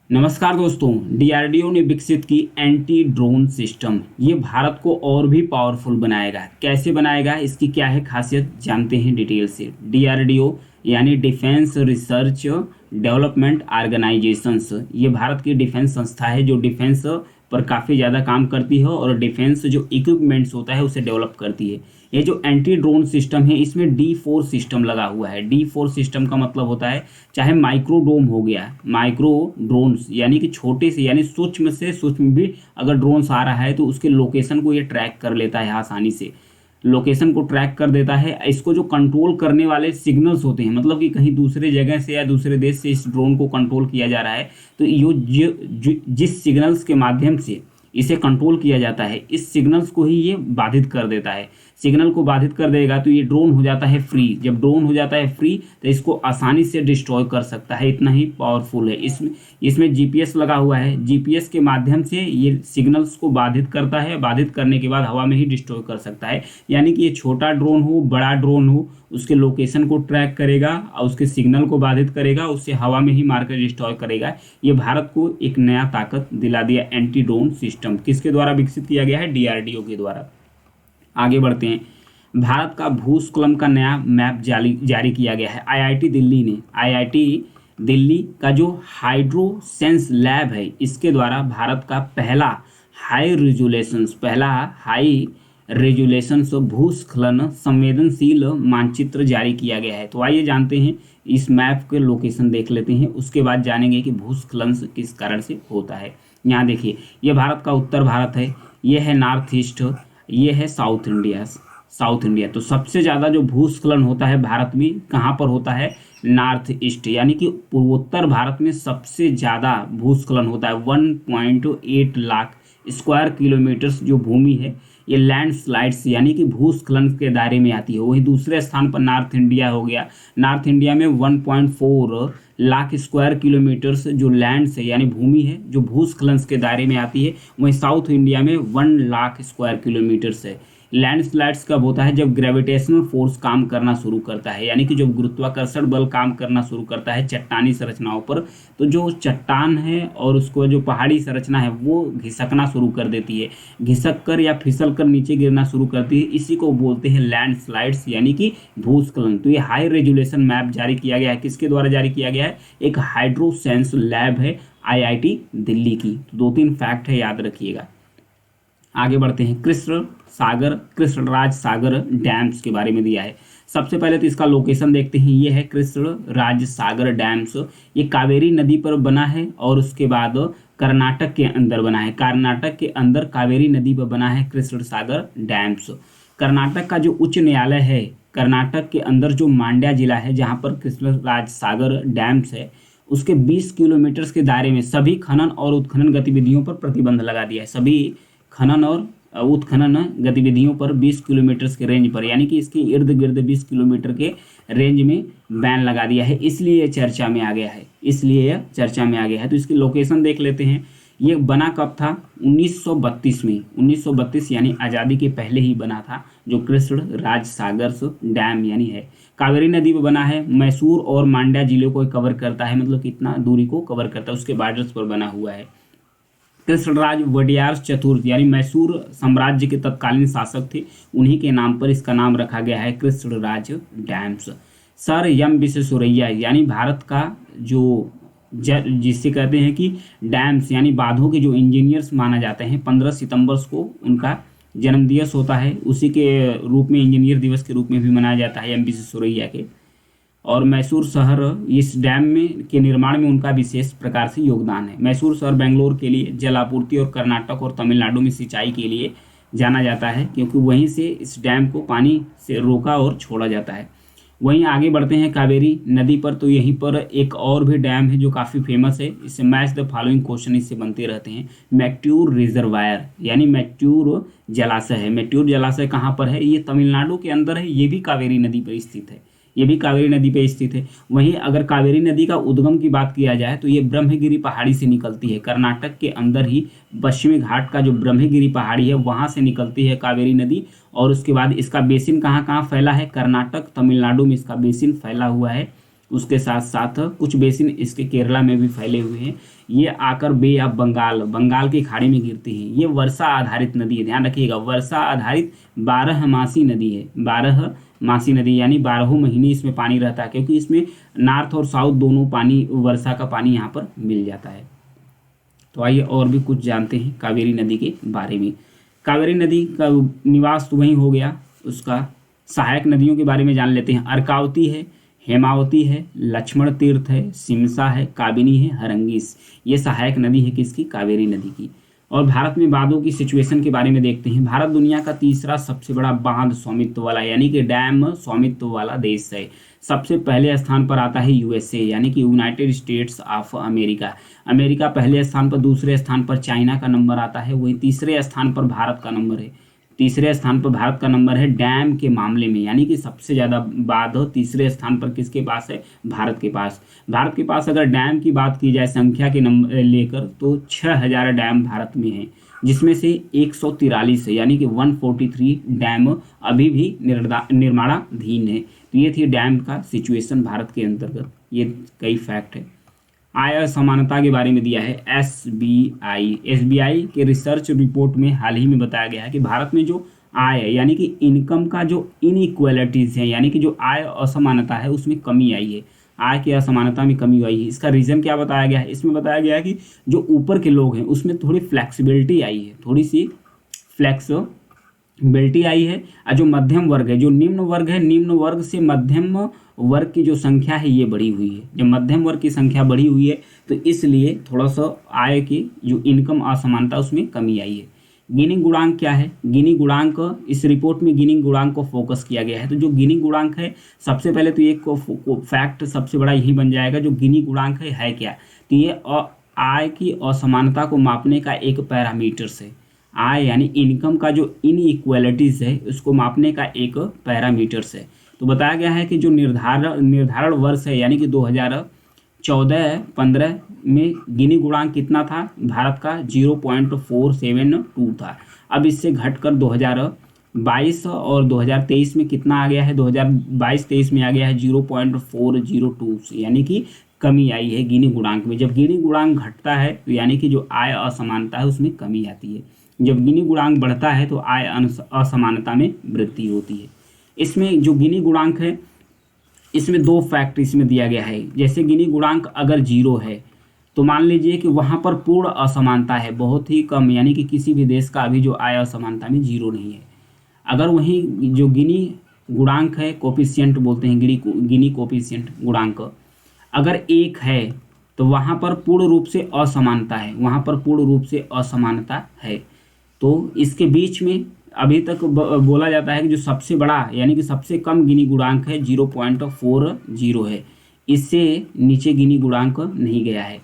नमस्कार दोस्तों। डीआरडीओ ने विकसित की एंटी ड्रोन सिस्टम। ये भारत को और भी पावरफुल बनाएगा। कैसे बनाएगा, इसकी क्या है खासियत, जानते हैं डिटेल से। डीआरडीओ यानी डिफेंस रिसर्च डेवलपमेंट ऑर्गेनाइजेशंस, ये भारत की डिफेंस संस्था है जो डिफेंस पर काफ़ी ज़्यादा काम करती है और डिफेंस जो इक्विपमेंट्स होता है उसे डेवलप करती है। ये जो एंटी ड्रोन सिस्टम है इसमें D4 सिस्टम लगा हुआ है। D4 सिस्टम का मतलब होता है, चाहे माइक्रो ड्रोन हो गया, माइक्रो ड्रोन्स यानी कि छोटे से यानी सूक्ष्म से सूक्ष्म भी अगर ड्रोन्स आ रहा है तो उसके लोकेशन को ये ट्रैक कर लेता है, आसानी से लोकेशन को ट्रैक कर देता है। इसको जो कंट्रोल करने वाले सिग्नल्स होते हैं, मतलब कि कहीं दूसरे जगह से या दूसरे देश से इस ड्रोन को कंट्रोल किया जा रहा है, तो जिस सिग्नल्स के माध्यम से इसे कंट्रोल किया जाता है, इस सिग्नल्स को ही ये बाधित कर देता है। सिग्नल को बाधित कर देगा तो ये ड्रोन हो जाता है फ्री। जब ड्रोन हो जाता है फ्री तो इसको आसानी से डिस्ट्रॉय कर सकता है, इतना ही पावरफुल है। इसमें जीपीएस लगा हुआ है। जीपीएस के माध्यम से ये सिग्नल्स को बाधित करता है, बाधित करने के बाद हवा में ही डिस्ट्रॉय कर सकता है। यानी कि ये छोटा ड्रोन हो बड़ा ड्रोन हो, उसके लोकेशन को ट्रैक करेगा और उसके सिग्नल को बाधित करेगा, उससे हवा में ही मारकर डिस्ट्रॉय करेगा। ये भारत को एक नया ताकत दिला दिया एंटी ड्रोन सिस्टम। किसके द्वारा विकसित किया गया है? डीआरडीओ के द्वारा। आगे बढ़ते हैं। भारत का भूस्खलन का नया मैप जारी किया गया है आईआईटी दिल्ली ने। आईआईटी दिल्ली का जो हाइड्रोसेंस लैब है, इसके द्वारा भारत का पहला हाई रेजुलेशन भूस्खलन संवेदनशील मानचित्र जारी किया गया है। तो आइए जानते हैं, इस मैप के लोकेशन देख लेते हैं, उसके बाद जानेंगे कि भूस्खलन किस कारण से होता है। यहाँ देखिए, ये भारत का उत्तर भारत है, ये है नॉर्थ ईस्ट, ये है साउथ इंडिया। तो सबसे ज़्यादा जो भूस्खलन होता है भारत में कहाँ पर होता है? नॉर्थ ईस्ट, यानी कि पूर्वोत्तर भारत में सबसे ज़्यादा भूस्खलन होता है। 1.8 लाख स्क्वायर किलोमीटर्स जो भूमि है ये लैंडस्लाइड्स यानी कि भूस्खलन के दायरे में आती है। वही दूसरे स्थान पर नॉर्थ इंडिया हो गया। नॉर्थ इंडिया में 1.4 लाख स्क्वायर किलोमीटर्स जो लैंड्स है यानी भूमि है जो भूस्खलन के दायरे में आती है। वहीं साउथ इंडिया में 1 लाख स्क्वायर किलोमीटर्स है। लैंडस्लाइड्स कब होता है? जब ग्रेविटेशनल फोर्स काम करना शुरू करता है, यानी कि जब गुरुत्वाकर्षण बल काम करना शुरू करता है चट्टानी संरचनाओं पर, तो जो चट्टान है और उसको जो पहाड़ी संरचना है वो घिसकना शुरू कर देती है, घिसक कर या फिसल कर नीचे गिरना शुरू करती है। इसी को बोलते हैं लैंडस्लाइड्स यानी कि भूस्खलन। तो ये हाई रेजुलेशन मैप जारी किया गया है। किसके द्वारा जारी किया गया है? एक हाइड्रोसेंस लैब है आईआईटी दिल्ली की। तो 2-3 फैक्ट है, याद रखिएगा। आगे बढ़ते हैं। कृष्णराज सागर डैम्स के बारे में दिया है। सबसे पहले तो इसका लोकेशन देखते हैं। ये है कृष्णराज सागर डैम्स। ये कावेरी नदी पर बना है और उसके बाद कर्नाटक के अंदर बना है। कर्नाटक के अंदर कावेरी नदी पर बना है कृष्ण सागर डैम्स। कर्नाटक का जो उच्च न्यायालय है, कर्नाटक के अंदर जो मांड्या जिला है जहाँ पर कृष्णराज सागर डैम्स है, उसके 20 किलोमीटर के दायरे में सभी खनन और उत्खनन गतिविधियों पर प्रतिबंध लगा दिया है। सभी खनन और उत्खनन गतिविधियों पर 20 किलोमीटर के रेंज पर, यानी कि इसके इर्द गिर्द 20 किलोमीटर के रेंज में बैन लगा दिया है। इसलिए यह चर्चा में आ गया है। तो इसकी लोकेशन देख लेते हैं। ये बना कब था? 1932 में। 1932 यानी आज़ादी के पहले ही बना था, जो कृष्ण राज सागर डैम यानी है। कावेरी नदी पर बना है। मैसूर और मांड्या जिले को कवर करता है, मतलब कितना दूरी को कवर करता है, उसके बॉर्डर्स पर बना हुआ है। कृष्णराज वडियार चतुर्थ यानी मैसूर साम्राज्य के तत्कालीन शासक थे, उन्हीं के नाम पर इसका नाम रखा गया है कृष्णराज डैम्स। सर एम विश्वेश्वरैया यानी भारत का जो जिससे कहते हैं कि डैम्स यानी बांधों के जो इंजीनियर्स माना जाते हैं, 15 सितंबर को उनका जन्म दिवस होता है। उसी के रूप में इंजीनियर दिवस के रूप में भी मनाया जाता है एम विश्वेश्वरैया के। और मैसूर शहर, इस डैम में के निर्माण में उनका विशेष प्रकार से योगदान है। मैसूर शहर बेंगलोर के लिए जल आपूर्ति और कर्नाटक और तमिलनाडु में सिंचाई के लिए जाना जाता है, क्योंकि वहीं से इस डैम को पानी से रोका और छोड़ा जाता है। वहीं आगे बढ़ते हैं कावेरी नदी पर। तो यहीं पर एक और भी डैम है जो काफ़ी फेमस है। इससे मैच द फॉलोइंग क्वेश्चन इससे बनते रहते हैं। मैट्यूर रिजर्वायर यानी मैट्यूर जलाशय है। मैट्यूर जलाशय कहाँ पर है? ये तमिलनाडु के अंदर है। ये भी कावेरी नदी पर स्थित है। वहीं अगर कावेरी नदी का उद्गम की बात किया जाए तो ये ब्रह्मगिरी पहाड़ी से निकलती है। कर्नाटक के अंदर ही पश्चिमी घाट का जो ब्रह्मगिरी पहाड़ी है वहाँ से निकलती है कावेरी नदी। और उसके बाद इसका बेसिन कहाँ कहाँ फैला है? कर्नाटक तमिलनाडु में इसका बेसिन फैला हुआ है। उसके साथ साथ कुछ बेसिन इसके केरला में भी फैले हुए हैं। ये आकर बे ऑफ बंगाल की खाड़ी में गिरती हैं। ये वर्षा आधारित नदी है, ध्यान रखिएगा, वर्षा आधारित 12मासी नदी है। 12मासी नदी यानी 12 महीने इसमें पानी रहता है, क्योंकि इसमें नॉर्थ और साउथ दोनों पानी, वर्षा का पानी यहाँ पर मिल जाता है। तो आइए और भी कुछ जानते हैं कावेरी नदी के बारे में। कावेरी नदी का निवास तो वहीं हो गया, उसका सहायक नदियों के बारे में जान लेते हैं। अर्कावती है, हेमावती है, लक्ष्मण तीर्थ है, सिमसा है, काबिनी है, हरंगीस। ये सहायक नदी है किसकी? कावेरी नदी की। और भारत में बांधों की सिचुएशन के बारे में देखते हैं। भारत दुनिया का तीसरा सबसे बड़ा बांध स्वामित्व वाला यानी कि डैम स्वामित्व वाला देश है। सबसे पहले स्थान पर आता है यूएसए यानी कि United states of America. America पहले स्थान पर, दूसरे स्थान पर चाइना का नंबर आता है, वहीं तीसरे स्थान पर भारत का नंबर है। तीसरे स्थान पर भारत का नंबर है डैम के मामले में, यानी कि सबसे ज़्यादा बांध तीसरे स्थान पर किसके पास है? भारत के पास। भारत के पास अगर डैम की बात की जाए संख्या के नंबर लेकर तो 6000 डैम भारत में हैं, जिसमें से 143 है यानी कि 143 डैम अभी भी निर्माणाधीन है। तो ये थी डैम का सिचुएशन भारत के अंतर्गत। ये कई फैक्ट है। आय असमानता के बारे में दिया है एसबीआई के रिसर्च रिपोर्ट में हाल ही में बताया गया है कि भारत में जो आय है यानी कि इनकम का जो इनइक्वालिटीज़ है यानी कि जो आय असमानता है उसमें कमी आई है। आय की असमानता में कमी आई है। इसका रीज़न क्या बताया गया है? इसमें बताया गया है कि जो ऊपर के लोग हैं उसमें थोड़ी फ्लैक्सिबिलिटी आई है, थोड़ी सी फ्लैक्सिबिलिटी आई है। और जो मध्यम वर्ग है, जो निम्न वर्ग है, निम्न वर्ग से मध्यम वर्ग की जो संख्या है ये बढ़ी हुई है। जब मध्यम वर्ग की संख्या बढ़ी हुई है तो इसलिए थोड़ा सा आय की जो इनकम असमानता उसमें कमी आई है। गिनी गुणांक क्या है? गिनी गुणांक, इस रिपोर्ट में गिनी गुणांक को फोकस किया गया है। तो जो गिनी गुणांक है, सबसे पहले तो एक फैक्ट सबसे बड़ा यही बन जाएगा, जो गिनी गुणांक है क्या? तो ये आय की असमानता को मापने का एक पैरामीटर्स है। आय यानी इनकम का जो इनइक्वालिटीज़ है उसको मापने का एक पैरामीटर्स है। तो बताया गया है कि जो निर्धारण वर्ष है यानी कि 2014-15 में गिनी गुणांक कितना था? भारत का 0.472 था। अब इससे घटकर 2022 और 2023 में कितना आ गया है? 2022-23 में आ गया है 0.402, यानी कि कमी आई है गिनी गुणांक में। जब गिनी गुणांक घटता है तो यानी कि जो आय असमानता है उसमें कमी आती है। जब गिनी गुणांक बढ़ता है तो आय असमानता में वृद्धि होती है। इसमें जो गिनी गुणांक है इसमें दो फैक्ट इसमें दिया गया है। जैसे गिनी गुणांक अगर 0 है तो मान लीजिए कि वहाँ पर पूर्ण असमानता है, बहुत ही कम, यानी कि किसी भी देश का अभी जो आय असमानता में 0 नहीं है। अगर वहीं जो गिनी गुणांक है, कोफिशिएंट बोलते हैं, गिनी कोफिशिएंट गुणांक, अगर 1 है तो वहाँ पर पूर्ण रूप से असमानता है, वहाँ पर पूर्ण रूप से असमानता है। तो इसके बीच में अभी तक बोला जाता है कि जो सबसे बड़ा यानी कि सबसे कम गिनी गुणांक है 0.40 है। इससे नीचे गिनी गुणांक नहीं गया है,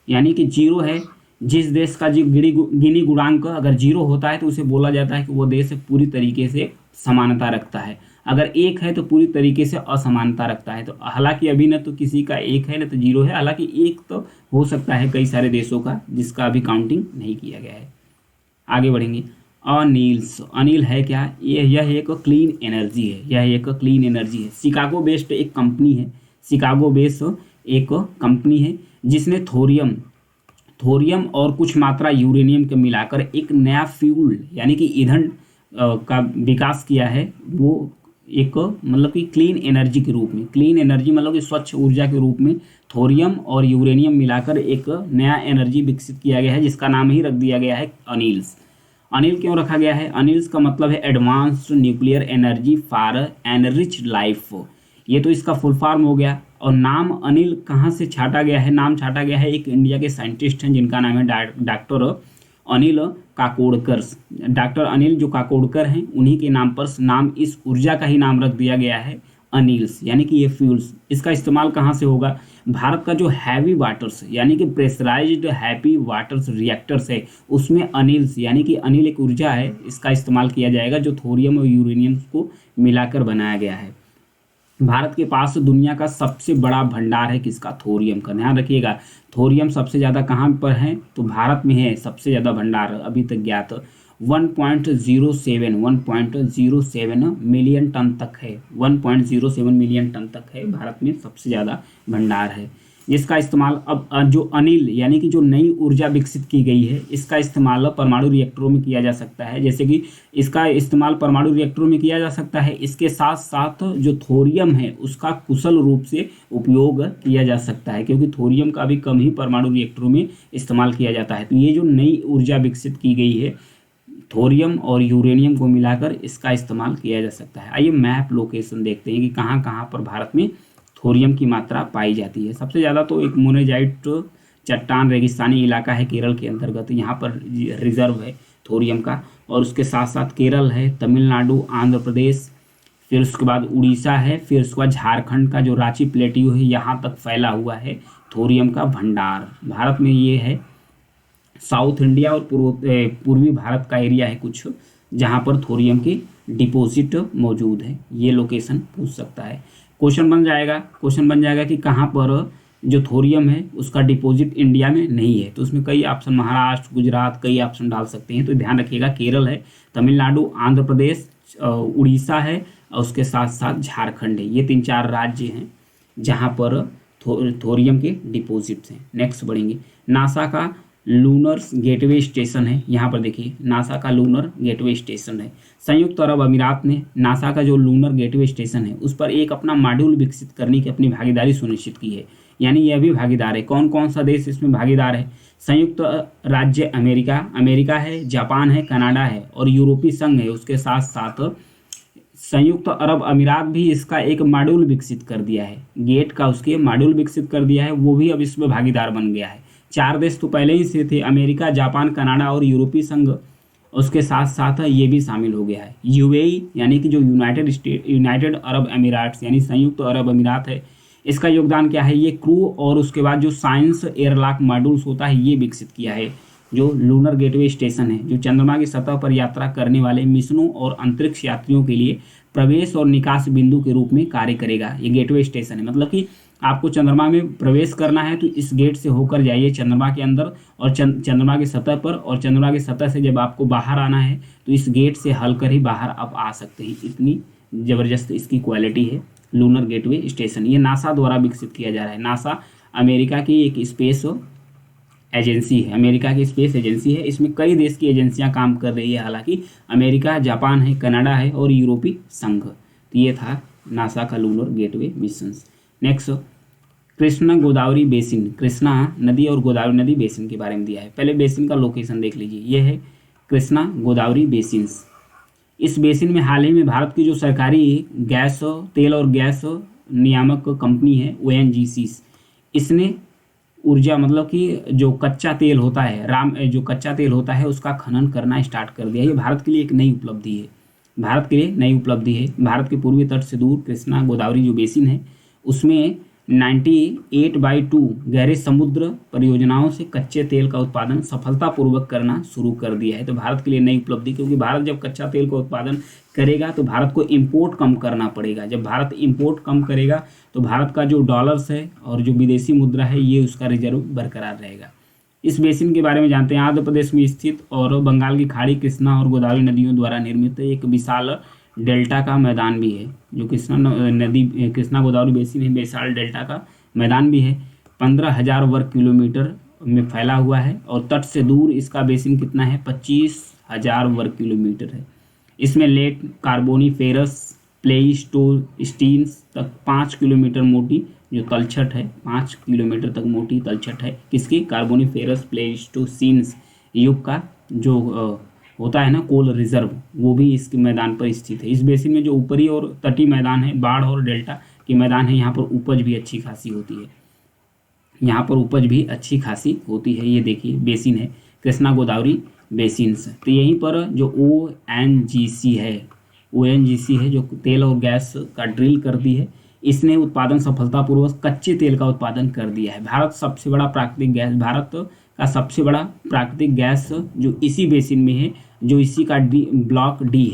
यानी कि 0 है। जिस देश का जो गिनी गुणांक अगर 0 होता है तो उसे बोला जाता है कि वो देश पूरी तरीके से समानता रखता है। अगर 1 है तो पूरी तरीके से असमानता रखता है। तो हालांकि अभी न तो किसी का 1 है न तो 0 है, हालांकि 1 तो हो सकता है कई सारे देशों का जिसका अभी काउंटिंग नहीं किया गया है। आगे बढ़ेंगे। अनिल है क्या? यह एक क्लीन एनर्जी है, यह एक क्लीन एनर्जी है। शिकागो बेस्ड एक कंपनी है, शिकागो बेस्ड एक कंपनी है जिसने थोरियम और कुछ मात्रा यूरेनियम के मिलाकर एक नया फ्यूल यानी कि ईंधन का विकास किया है। वो एक मतलब कि क्लीन एनर्जी के रूप में, क्लीन एनर्जी मतलब कि स्वच्छ ऊर्जा के रूप में थोरियम और यूरेनियम मिलाकर एक नया एनर्जी विकसित किया गया है, जिसका नाम ही रख दिया गया है अनिल्स। अनिल क्यों रखा गया है? अनिल्स का मतलब है advanced nuclear energy for enriched life. ये तो इसका फुल फॉर्म हो गया। और नाम अनिल कहाँ से छाटा गया है? नाम छाटा गया है एक इंडिया के साइंटिस्ट हैं जिनका नाम है डॉक्टर अनिल काकोडकर। डॉक्टर अनिल जो काकोडकर हैं उन्हीं के नाम पर नाम, इस ऊर्जा का ही नाम रख दिया गया है अनिल्स, यानी कि ये फ्यूल्स। इसका इस्तेमाल कहाँ से होगा? भारत का जो हैवी वाटर्स यानी कि प्रेशराइज्ड हैवी वाटर्स रिएक्टर्स है उसमें अनिल्स यानी कि अनिल एक ऊर्जा है, इसका इस्तेमाल किया जाएगा जो थोरियम और यूरेनियम को मिलाकर बनाया गया है। भारत के पास दुनिया का सबसे बड़ा भंडार है किसका? थोरियम का। ध्यान रखिएगा, थोरियम सबसे ज़्यादा कहाँ पर है? तो भारत में है सबसे ज़्यादा भंडार अभी तक ज्ञात। 1.07 मिलियन टन तक है। 1.07 मिलियन टन तक है, भारत में सबसे ज़्यादा भंडार है। जिसका इस्तेमाल अब जो अनिल यानी कि जो नई ऊर्जा विकसित की गई है, इसका इस्तेमाल परमाणु रिएक्टरों में किया जा सकता है। जैसे कि इसका इस्तेमाल परमाणु रिएक्टरों में किया जा सकता है, इसके साथ साथ जो थोरियम है उसका कुशल रूप से उपयोग किया जा सकता है, क्योंकि थोरियम का भी कम ही परमाणु रिएक्टरों में इस्तेमाल किया जाता है। तो ये जो नई ऊर्जा विकसित की गई है, थोरियम और यूरेनियम को मिलाकर इसका इस्तेमाल किया जा सकता है। आइए मैप लोकेशन देखते हैं कि कहाँ कहाँ पर भारत में थोरियम की मात्रा पाई जाती है। सबसे ज़्यादा तो एक मोनेजाइट चट्टान रेगिस्तानी इलाका है केरल के अंतर्गत, यहाँ पर रिजर्व है थोरियम का। और उसके साथ साथ केरल है, तमिलनाडु, आंध्र प्रदेश, फिर उसके बाद उड़ीसा है, फिर उसके बाद झारखंड का जो रांची प्लेट्यू है यहाँ तक फैला हुआ है थोरियम का भंडार। भारत में ये है साउथ इंडिया और पूर्वी भारत का एरिया है कुछ, जहाँ पर थोरियम की डिपॉजिट मौजूद है। ये लोकेशन पूछ सकता है। क्वेश्चन बन जाएगा कि कहाँ पर जो थोरियम है उसका डिपॉजिट इंडिया में नहीं है। तो उसमें कई ऑप्शन, महाराष्ट्र, गुजरात, कई ऑप्शन डाल सकते हैं। तो ध्यान रखिएगा, केरल है, तमिलनाडु, आंध्र प्रदेश, उड़ीसा है और उसके साथ साथ झारखंड है। ये 3-4 राज्य हैं जहाँ पर थोरियम के डिपॉजिट्स हैं। नेक्स्ट बढ़ेंगे, नासा का लूनर गेटवे स्टेशन है। यहाँ पर देखिए, नासा का लूनर गेटवे स्टेशन है। संयुक्त अरब अमीरात ने नासा का जो लूनर गेटवे स्टेशन है उस पर एक अपना मॉड्यूल विकसित करने की अपनी भागीदारी सुनिश्चित की है। यानी यह भी भागीदार है। कौन कौन सा देश इसमें भागीदार है? संयुक्त राज्य अमेरिका है, जापान है, कनाडा है और यूरोपीय संघ है। उसके साथ साथ संयुक्त अरब अमीरात भी इसका एक मॉड्यूल विकसित कर दिया है, गेट का उसके मॉड्यूल विकसित कर दिया है, वो भी अब इसमें भागीदार बन गया है। 4 देश तो पहले ही से थे, अमेरिका, जापान, कनाडा और यूरोपीय संघ। उसके साथ साथ ये भी शामिल हो गया है यूएई, यानी कि जो यूनाइटेड अरब अमीराट्स यानी संयुक्त अरब अमीरात है। इसका योगदान क्या है? ये क्रू और उसके बाद जो साइंस एयरलॉक मॉड्यूल्स होता है ये विकसित किया है। जो लूनर गेटवे स्टेशन है, जो चंद्रमा की सतह पर यात्रा करने वाले मिशनों और अंतरिक्ष यात्रियों के लिए प्रवेश और निकास बिंदु के रूप में कार्य करेगा। ये गेटवे स्टेशन है, मतलब कि आपको चंद्रमा में प्रवेश करना है तो इस गेट से होकर जाइए चंद्रमा के अंदर और चंद्रमा की सतह पर, और चंद्रमा की सतह से जब आपको बाहर आना है तो इस गेट से हलकर ही बाहर आप आ सकते हैं। इतनी ज़बरदस्त इसकी क्वालिटी है लूनर गेटवे स्टेशन। ये नासा द्वारा विकसित किया जा रहा है। नासा अमेरिका की एक स्पेस एजेंसी है, अमेरिका की स्पेस एजेंसी है। इसमें कई देश की एजेंसियां काम कर रही है, हालांकि अमेरिका, जापान है, कनाडा है और यूरोपीय संघ। तो ये था नासा का lunar gateway mission. Next, Krishna Godavari basin, Krishna नदी और गोदावरी नदी बेसिन के बारे में दिया है। पहले बेसिन का लोकेशन देख लीजिए, ये है कृष्णा गोदावरी बेसिन। इस बेसिन में हाल ही में भारत की जो सरकारी गैस, तेल और गैस नियामक कंपनी है ONGC, इसने ऊर्जा, मतलब कि जो कच्चा तेल होता है, जो कच्चा तेल होता है उसका खनन करना स्टार्ट कर दिया। ये भारत के लिए एक नई उपलब्धि है, भारत के पूर्वी तट से दूर कृष्णा गोदावरी जो बेसिन है उसमें 98/2 गहरे समुद्र परियोजनाओं से कच्चे तेल का उत्पादन सफलतापूर्वक करना शुरू कर दिया है। तो भारत के लिए नई उपलब्धि, क्योंकि भारत जब कच्चा तेल का उत्पादन करेगा तो भारत को इंपोर्ट कम करना पड़ेगा। जब भारत इंपोर्ट कम करेगा तो भारत का जो डॉलर्स है और जो विदेशी मुद्रा है ये उसका रिजर्व बरकरार रहेगा। इस बेसिन के बारे में जानते हैं। आंध्र प्रदेश में स्थित और बंगाल की खाड़ी, कृष्णा और गोदावरी नदियों द्वारा निर्मित एक विशाल डेल्टा का मैदान भी है। जो कृष्णा गोदावरी बेसिन है, विशाल डेल्टा का मैदान भी है। 15,000 वर्ग किलोमीटर में फैला हुआ है और तट से दूर इसका बेसिन कितना है? 25,000 वर्ग किलोमीटर है। इसमें लेट कार्बोनिफेरस प्लेइस्टोस्टीन्स तक 5 किलोमीटर मोटी जो तलछट है, 5 किलोमीटर तक मोटी तलछट है। किसकी? कार्बोनिफेरस प्लेइस्टोसीन्स युग का जो होता है ना कोल रिजर्व, वो भी इस मैदान पर स्थित है। इस बेसिन में जो ऊपरी और तटीय मैदान है, बाढ़ और डेल्टा के मैदान है, यहाँ पर उपज भी अच्छी खासी होती है। ये देखिए बेसिन है कृष्णा गोदावरी बेसिन। तो यहीं पर जो ONGC है जो तेल और गैस का ड्रिल करती है, इसने उत्पादन सफलतापूर्वक कच्चे तेल का उत्पादन कर दिया है। भारत का सबसे बड़ा प्राकृतिक गैस जो इसी बेसिन में है, जो इसी का ब्लॉक डी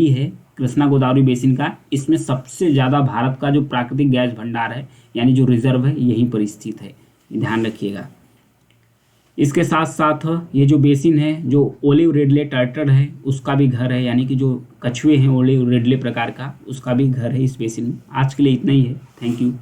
है कृष्णा गोदावरी बेसिन का, इसमें सबसे ज़्यादा भारत का जो प्राकृतिक गैस भंडार है यानी जो रिजर्व है यहीं पर स्थित है। ध्यान रखिएगा। इसके साथ साथ ये जो बेसिन है, जो ओलिव रिडले टर्टल है उसका भी घर है, यानी कि जो कछुए हैं ओलिव रिडले प्रकार का, उसका भी घर है इस बेसिन में। आज के लिए इतना ही है। Thank you.